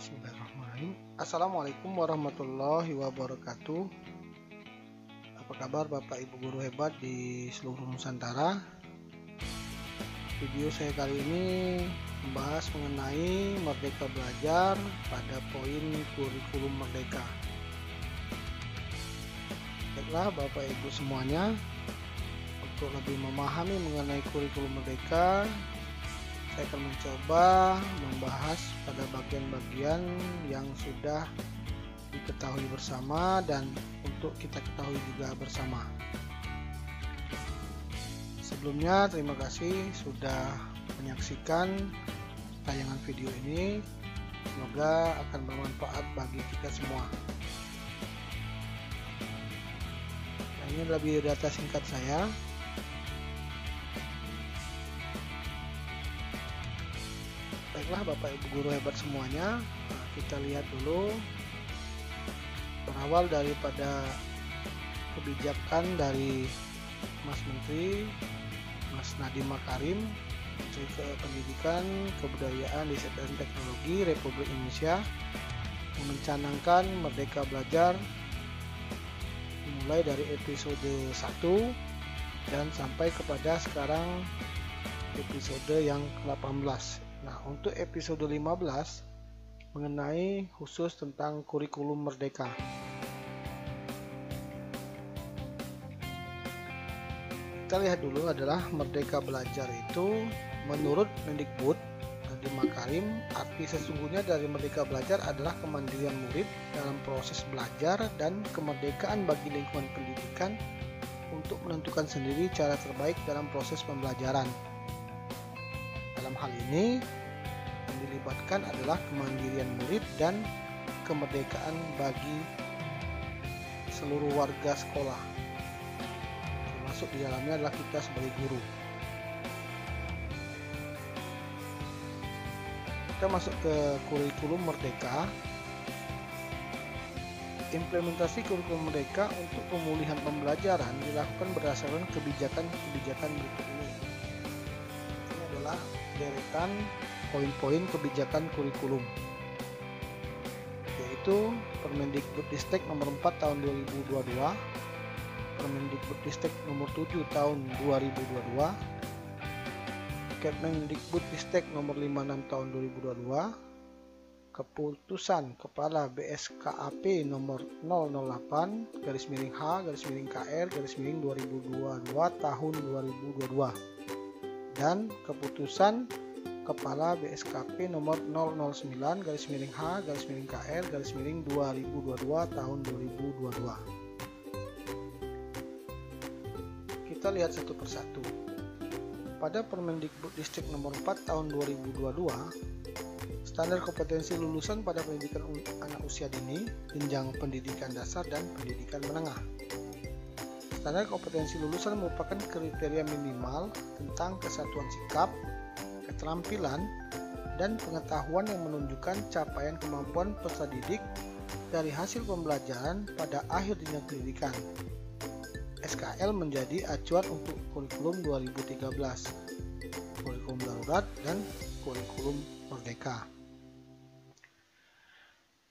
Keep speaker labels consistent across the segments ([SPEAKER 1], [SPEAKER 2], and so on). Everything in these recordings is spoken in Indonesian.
[SPEAKER 1] Bismillahirrahmanirrahim. Assalamualaikum warahmatullahi wabarakatuh. Apa kabar Bapak Ibu guru hebat di seluruh Nusantara? Video saya kali ini membahas mengenai Merdeka Belajar pada poin kurikulum Merdeka. Baiklah Bapak Ibu semuanya, untuk lebih memahami mengenai kurikulum Merdeka, saya akan mencoba membahas pada bagian-bagian yang sudah diketahui bersama dan untuk kita ketahui juga bersama. Sebelumnya terima kasih sudah menyaksikan tayangan video ini. Semoga akan bermanfaat bagi kita semua. Nah, ini adalah biodata singkat saya. Baiklah Bapak Ibu guru hebat semuanya, kita lihat dulu berawal daripada kebijakan dari Mas Menteri Mas Nadiem Makarim, Menteri Pendidikan, Kebudayaan, Riset dan Teknologi Republik Indonesia, mencanangkan Merdeka Belajar mulai dari episode 1 dan sampai kepada sekarang episode yang ke-18. Nah, untuk episode 15 mengenai khusus tentang kurikulum Merdeka. Kita lihat dulu adalah Merdeka Belajar itu menurut Mendikbud Nadiem Makarim, arti sesungguhnya dari Merdeka Belajar adalah kemandirian murid dalam proses belajar dan kemerdekaan bagi lingkungan pendidikan untuk menentukan sendiri cara terbaik dalam proses pembelajaran. Dalam hal ini, yang dilibatkan adalah kemandirian murid dan kemerdekaan bagi seluruh warga sekolah. Termasuk di dalamnya adalah kita sebagai guru. Kita masuk ke kurikulum Merdeka. Implementasi kurikulum Merdeka untuk pemulihan pembelajaran dilakukan berdasarkan kebijakan berikut ini. Ini adalah deretan poin-poin kebijakan kurikulum, yaitu Permendikbudristek nomor 4 tahun 2022, Permendikbudristek nomor 7 tahun 2022, Kemendikbudristek nomor 56 tahun 2022, Keputusan Kepala BSKAP nomor 008/H/KR/2022 tahun 2022 dan Keputusan Kepala BSKP nomor 009/H/KR/2022 tahun 2022. Kita lihat satu persatu. Pada Permendikbudristek nomor 4 tahun 2022, standar kompetensi lulusan pada pendidikan anak usia dini, jenjang pendidikan dasar dan pendidikan menengah. Standar kompetensi lulusan merupakan kriteria minimal tentang kesatuan sikap, keterampilan, dan pengetahuan yang menunjukkan capaian kemampuan peserta didik dari hasil pembelajaran pada akhir jenjang pendidikan. SKL menjadi acuan untuk kurikulum 2013, kurikulum darurat, dan kurikulum Merdeka.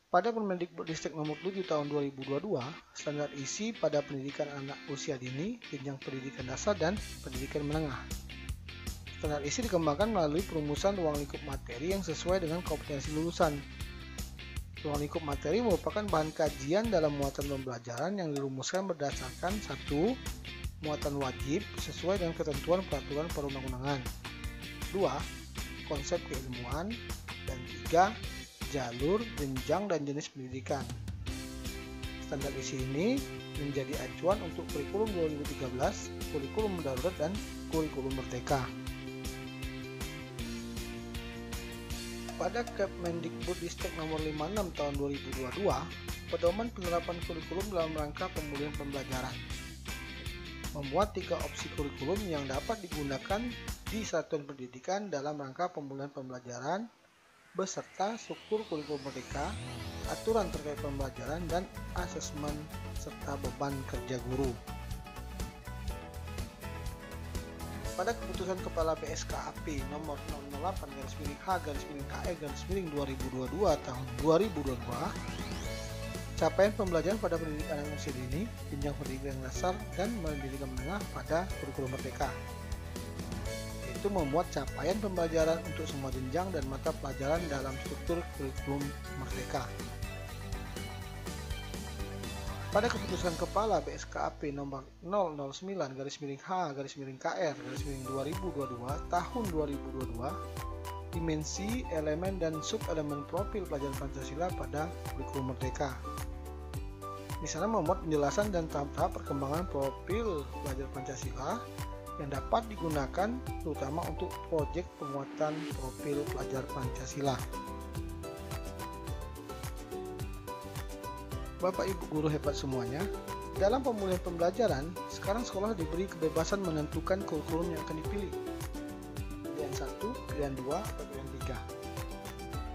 [SPEAKER 1] Pada Permendikbudristek nomor 7 tahun 2022, standar isi pada pendidikan anak usia dini, jenjang pendidikan dasar, dan pendidikan menengah. Standar isi dikembangkan melalui perumusan ruang lingkup materi yang sesuai dengan kompetensi lulusan. Ruang lingkup materi merupakan bahan kajian dalam muatan pembelajaran yang dirumuskan berdasarkan 1. Muatan wajib sesuai dengan ketentuan peraturan perundang-undangan. 2. Konsep keilmuan. Dan 3. Jalur, jenjang, dan jenis pendidikan. Standar isi ini menjadi acuan untuk kurikulum 2013, kurikulum darurat, dan kurikulum Merdeka. Pada Kemendikbudristek nomor 56 tahun 2022, pedoman penerapan kurikulum dalam rangka pemulihan pembelajaran memuat 3 opsi kurikulum yang dapat digunakan di satuan pendidikan dalam rangka pemulihan pembelajaran beserta struktur kurikulum Merdeka, aturan terkait pembelajaran, dan asesmen serta beban kerja guru. Pada keputusan Kepala BSKAP nomor 008-H-KE-2022 tahun 2022, capaian pembelajaran pada pendidikan anak usia dini, jenjang pendidikan dasar, dan pendidikan menengah pada kurikulum merdeka, yaitu memuat capaian pembelajaran untuk semua jenjang dan mata pelajaran dalam struktur kurikulum merdeka. Pada keputusan Kepala BSKAP nomor 009-H-KR-2022 tahun 2022, dimensi, elemen, dan sub-elemen profil pelajaran Pancasila pada kurikulum merdeka. Di sana memuat penjelasan dan tahap-tahap perkembangan profil pelajaran Pancasila yang dapat digunakan terutama untuk proyek penguatan profil pelajar Pancasila. Bapak Ibu guru hebat semuanya, dalam pemulihan pembelajaran, sekarang sekolah diberi kebebasan menentukan kurikulum yang akan dipilih. Pilihan 1, pilihan 2, atau pilihan 3.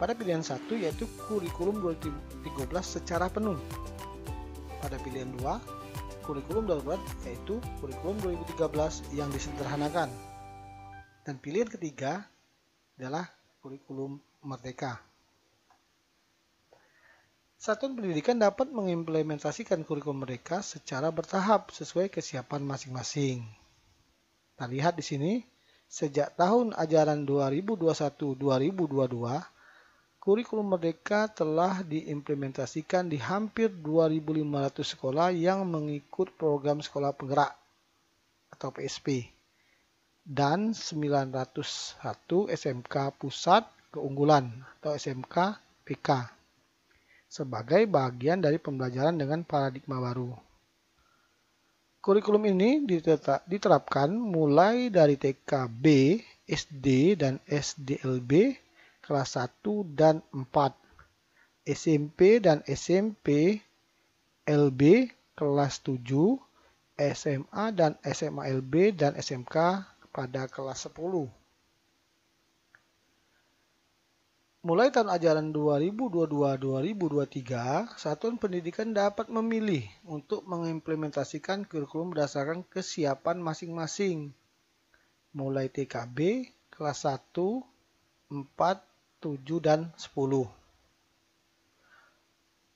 [SPEAKER 1] Pada pilihan 1 yaitu kurikulum 2013 secara penuh. Pada pilihan 2, kurikulum darurat yaitu kurikulum 2013 yang disederhanakan. Dan pilihan ketiga adalah kurikulum merdeka. Satuan pendidikan dapat mengimplementasikan kurikulum merdeka secara bertahap sesuai kesiapan masing-masing. Kita lihat di sini, sejak tahun ajaran 2021-2022, kurikulum merdeka telah diimplementasikan di hampir 2.500 sekolah yang mengikut program sekolah penggerak atau PSP dan 901 SMK pusat keunggulan atau SMK PK. Sebagai bagian dari pembelajaran dengan paradigma baru. Kurikulum ini diterapkan mulai dari TKB, SD, dan SDLB kelas 1 dan 4, SMP dan SMP LB kelas 7, SMA dan SMA LB dan SMK pada kelas 10. Mulai tahun ajaran 2022-2023, satuan pendidikan dapat memilih untuk mengimplementasikan kurikulum berdasarkan kesiapan masing-masing. Mulai TKB, kelas 1, 4, 7, dan 10.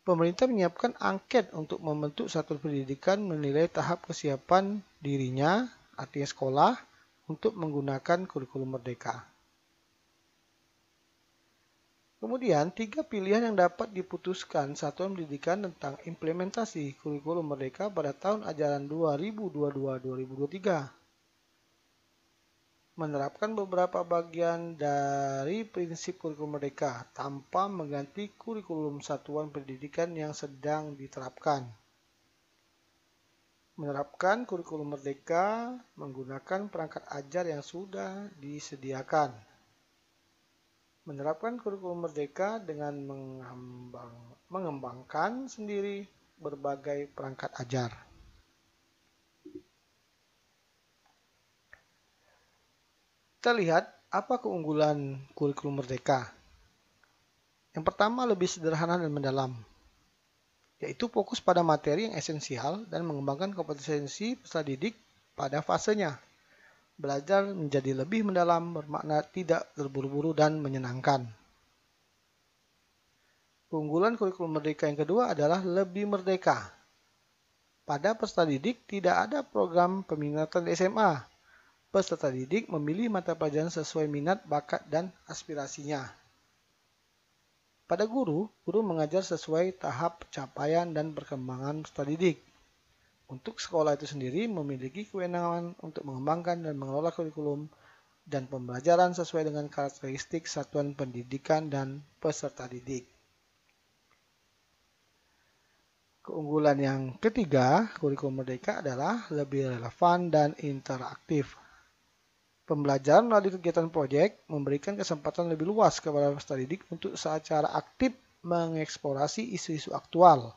[SPEAKER 1] Pemerintah menyiapkan angket untuk membentuk satuan pendidikan menilai tahap kesiapan dirinya, artinya sekolah, untuk menggunakan kurikulum merdeka. Kemudian, 3 pilihan yang dapat diputuskan satuan pendidikan tentang implementasi kurikulum merdeka pada tahun ajaran 2022-2023. Menerapkan beberapa bagian dari prinsip kurikulum merdeka tanpa mengganti kurikulum satuan pendidikan yang sedang diterapkan. Menerapkan kurikulum merdeka menggunakan perangkat ajar yang sudah disediakan. Menerapkan kurikulum merdeka dengan mengembangkan sendiri berbagai perangkat ajar. Kita lihat apa keunggulan kurikulum merdeka. Yang pertama, lebih sederhana dan mendalam, yaitu fokus pada materi yang esensial dan mengembangkan kompetensi peserta didik pada fasenya. Belajar menjadi lebih mendalam, bermakna tidak terburu-buru dan menyenangkan. Keunggulan kurikulum merdeka yang kedua adalah lebih merdeka. Pada peserta didik tidak ada program peminatan di SMA. Peserta didik memilih mata pelajaran sesuai minat, bakat, dan aspirasinya. Pada guru mengajar sesuai tahap pencapaian dan perkembangan peserta didik. Untuk sekolah itu sendiri memiliki kewenangan untuk mengembangkan dan mengelola kurikulum dan pembelajaran sesuai dengan karakteristik satuan pendidikan dan peserta didik. Keunggulan yang ketiga, kurikulum merdeka adalah lebih relevan dan interaktif. Pembelajaran melalui kegiatan proyek memberikan kesempatan lebih luas kepada peserta didik untuk secara aktif mengeksplorasi isu-isu aktual,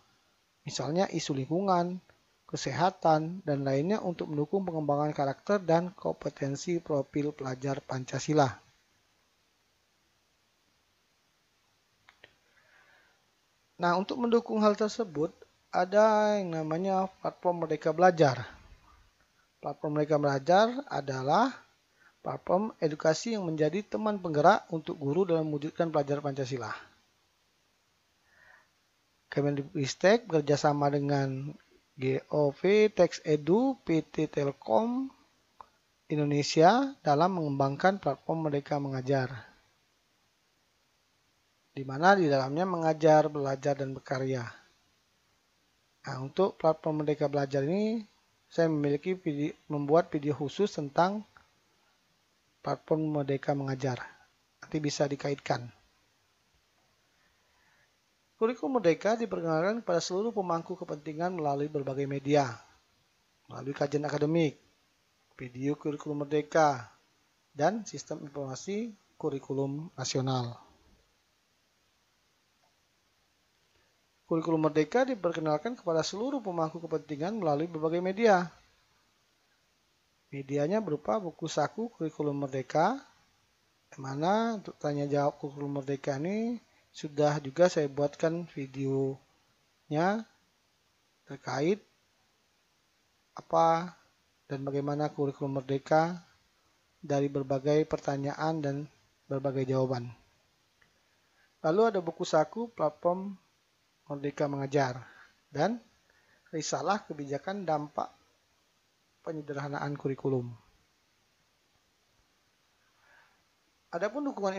[SPEAKER 1] misalnya isu lingkungan, kesehatan, dan lainnya untuk mendukung pengembangan karakter dan kompetensi profil pelajar Pancasila. Nah, untuk mendukung hal tersebut, ada yang namanya platform Merdeka Belajar. Platform Merdeka Belajar adalah platform edukasi yang menjadi teman penggerak untuk guru dalam mewujudkan pelajaran Pancasila. Kemendikbudristek bekerjasama dengan GOV Text Edu PT Telkom Indonesia dalam mengembangkan platform Merdeka Mengajar, di mana di dalamnya mengajar, belajar, dan berkarya. Nah, untuk platform Merdeka Belajar ini, saya membuat video khusus tentang platform Merdeka Mengajar. Nanti bisa dikaitkan. Kurikulum Merdeka diperkenalkan kepada seluruh pemangku kepentingan melalui berbagai media, melalui kajian akademik, video kurikulum Merdeka, dan sistem informasi kurikulum nasional. Kurikulum Merdeka diperkenalkan kepada seluruh pemangku kepentingan melalui berbagai media. Medianya berupa buku saku Kurikulum Merdeka, di mana untuk tanya jawab Kurikulum Merdeka ini sudah juga saya buatkan videonya terkait apa dan bagaimana Kurikulum Merdeka dari berbagai pertanyaan dan berbagai jawaban. Lalu ada buku saku Platform Merdeka Mengajar dan risalah kebijakan dampak penyederhanaan kurikulum. Adapun dukungan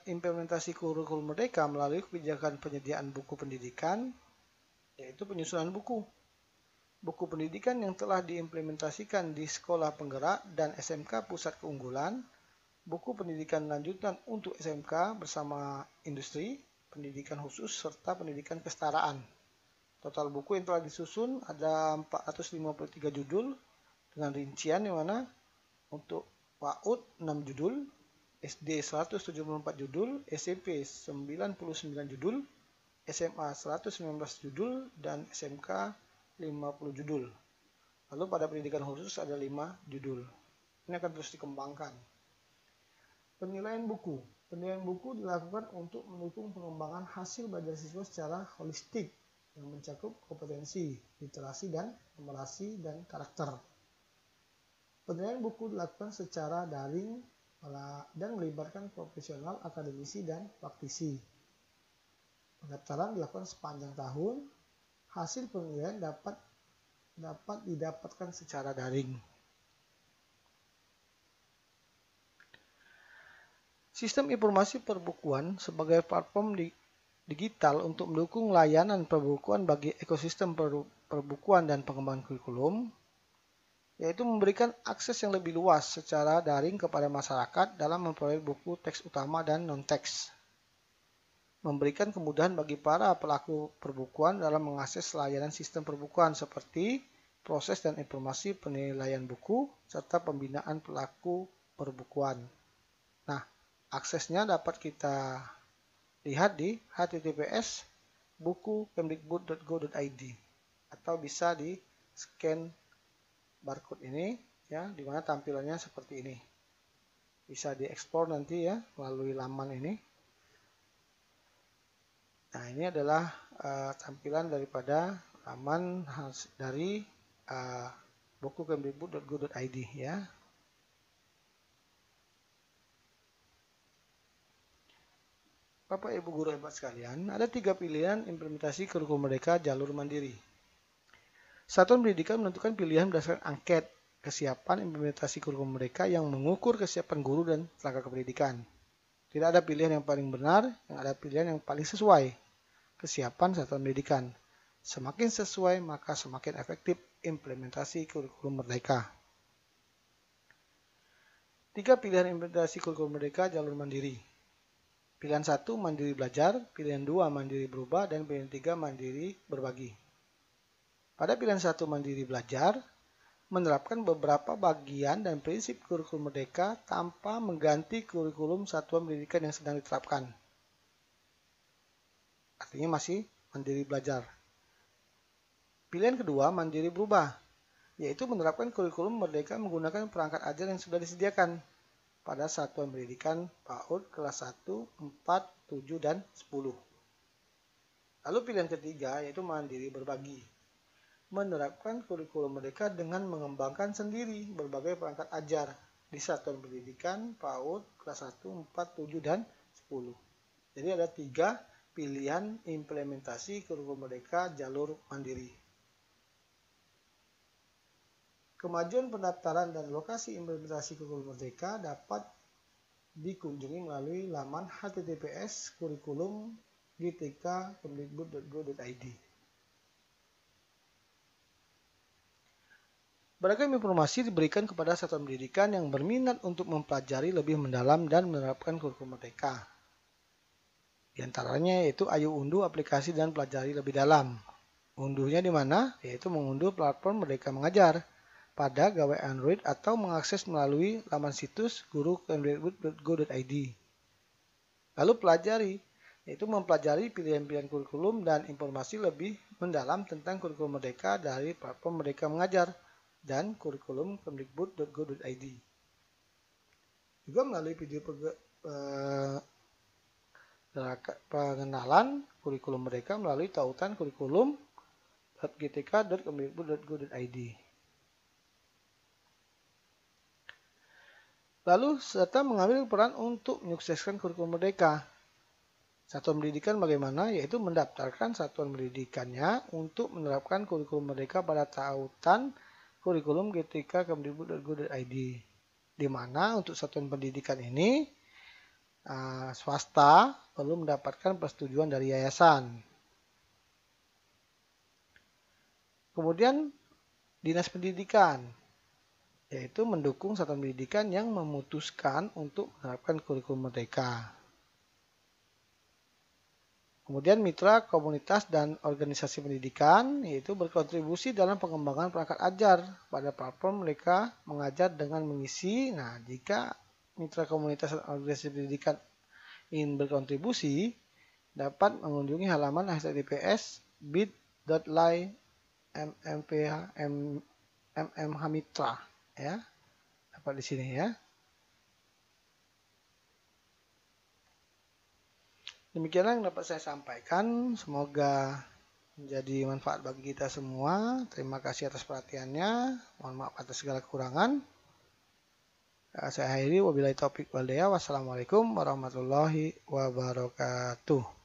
[SPEAKER 1] implementasi kurikulum Merdeka melalui kebijakan penyediaan buku pendidikan, yaitu penyusunan buku. Buku pendidikan yang telah diimplementasikan di sekolah penggerak dan SMK Pusat Keunggulan, buku pendidikan lanjutan untuk SMK bersama industri, pendidikan khusus, serta pendidikan kesetaraan. Total buku yang telah disusun ada 453 judul dengan rincian yang mana untuk PAUD 6 judul, SD 174 judul, SMP 99 judul, SMA 119 judul, dan SMK 50 judul. Lalu pada pendidikan khusus ada 5 judul. Ini akan terus dikembangkan. Penilaian buku. Penilaian buku dilakukan untuk mendukung pengembangan hasil belajar siswa secara holistik yang mencakup kompetensi, literasi, dan numerasi dan karakter. Penilaian buku dilakukan secara daring dan melibatkan profesional, akademisi, dan praktisi. Pendaftaran dilakukan sepanjang tahun. Hasil penilaian dapat didapatkan secara daring. Sistem informasi perbukuan sebagai platform digital untuk mendukung layanan perbukuan bagi ekosistem perbukuan dan pengembangan kurikulum, yaitu memberikan akses yang lebih luas secara daring kepada masyarakat dalam memperoleh buku teks utama dan non-teks. Memberikan kemudahan bagi para pelaku perbukuan dalam mengakses layanan sistem perbukuan seperti proses dan informasi penilaian buku, serta pembinaan pelaku perbukuan. Nah, aksesnya dapat kita lihat di https://buku.kemdikbud.go.id atau bisa di scan barcode ini ya, di mana tampilannya seperti ini. Bisa diekspor nanti ya melalui laman ini. Nah, ini adalah tampilan daripada laman dari buku.kemdikbud.go.id ya. Bapak Ibu guru hebat sekalian, ada 3 pilihan implementasi kurikulum Merdeka jalur mandiri. Satuan pendidikan menentukan pilihan berdasarkan angket kesiapan implementasi kurikulum Merdeka yang mengukur kesiapan guru dan tenaga kependidikan. Tidak ada pilihan yang paling benar, yang ada pilihan yang paling sesuai kesiapan satuan pendidikan. Semakin sesuai, maka semakin efektif implementasi kurikulum Merdeka. 3 pilihan implementasi kurikulum Merdeka jalur mandiri. Pilihan 1 mandiri belajar, pilihan 2 mandiri berubah, dan pilihan 3 mandiri berbagi. Pada pilihan 1 mandiri belajar, menerapkan beberapa bagian dan prinsip kurikulum Merdeka tanpa mengganti kurikulum satuan pendidikan yang sedang diterapkan. Artinya masih mandiri belajar. Pilihan kedua mandiri berubah, yaitu menerapkan kurikulum Merdeka menggunakan perangkat ajar yang sudah disediakan pada satuan pendidikan PAUD kelas 1, 4, 7, dan 10. Lalu pilihan ketiga yaitu mandiri berbagi. Menerapkan kurikulum Merdeka dengan mengembangkan sendiri berbagai perangkat ajar di satuan pendidikan PAUD kelas 1, 4, 7, dan 10. Jadi ada 3 pilihan implementasi kurikulum merdeka jalur mandiri. Kemajuan pendaftaran dan lokasi implementasi kurikulum merdeka dapat dikunjungi melalui laman https://kurikulum.gtk.kemdikbud.go.id. Beragam informasi diberikan kepada satuan pendidikan yang berminat untuk mempelajari lebih mendalam dan menerapkan kurikulum merdeka. Di antaranya yaitu ayo unduh aplikasi dan pelajari lebih dalam. Unduhnya di mana? Yaitu mengunduh platform Merdeka Mengajar pada gawai Android atau mengakses melalui laman situs guru.kemdikbud.go.id. Lalu pelajari, yaitu mempelajari pilihan-pilihan kurikulum dan informasi lebih mendalam tentang kurikulum merdeka dari platform Merdeka Mengajar dan kurikulum kemdikbud.go.id. Juga melalui video pengenalan kurikulum merdeka melalui tautan kurikulum.gtk.kemdikbud.go.id. Lalu serta mengambil peran untuk menyukseskan kurikulum merdeka. Satuan pendidikan bagaimana? Yaitu mendaftarkan satuan pendidikannya untuk menerapkan kurikulum merdeka pada tautan kurikulum gtk.kemdikbud.go.id, di mana untuk satuan pendidikan ini swasta perlu mendapatkan persetujuan dari yayasan. Kemudian dinas pendidikan, yaitu mendukung satuan pendidikan yang memutuskan untuk menerapkan kurikulum merdeka. Kemudian mitra, komunitas, dan organisasi pendidikan, yaitu berkontribusi dalam pengembangan perangkat ajar pada platform Merdeka Mengajar dengan mengisi. Nah, jika mitra komunitas dan organisasi pendidikan ingin berkontribusi, dapat mengunjungi halaman https://bit.ly/mmhamitra, ya. Dapat di sini ya. Demikianlah yang dapat saya sampaikan. Semoga menjadi manfaat bagi kita semua. Terima kasih atas perhatiannya. Mohon maaf atas segala kekurangan. Saya akhiri, wabillahi taufiq wal hidayah. Wassalamualaikum warahmatullahi wabarakatuh.